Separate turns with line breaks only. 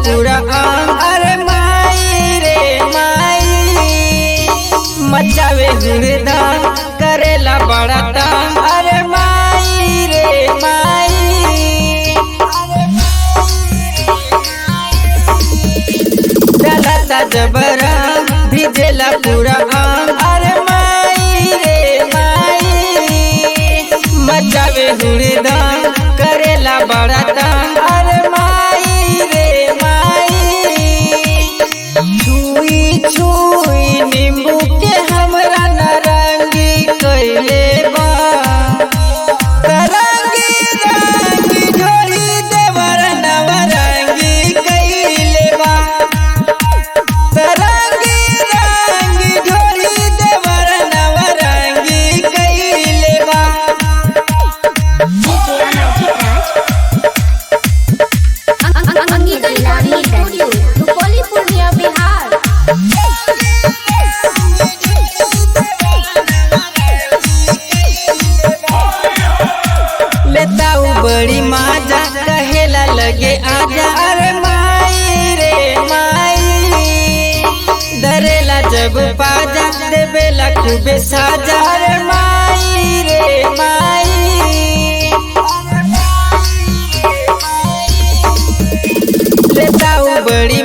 पूरा आंग। अरे माई रे माई मचावे हुड़दंग करेला बड़ा तंग। अरे माई रे माई डालता जबरा भिजेला पूरा आंग। अरे माई रे माई मचावे हुड़दंग करेला बड़ा तंग। अरे माई रे माई छुई छुई नींबू के हमरा नारंगी कइले बा। तरंगी रंगी ढोली देवर नवरंगी कइले बा। तरंगी रंगी ढोली देवर नवरंगी कइले बा।
पूर्णिया बिहार।
लेताऊ बड़ी माजा कहेला लगे आजा। अरे माई रे माई डरेला जब पाजा देवेला खूबे साजा। अरे माई रे माई लेताऊ बड़ी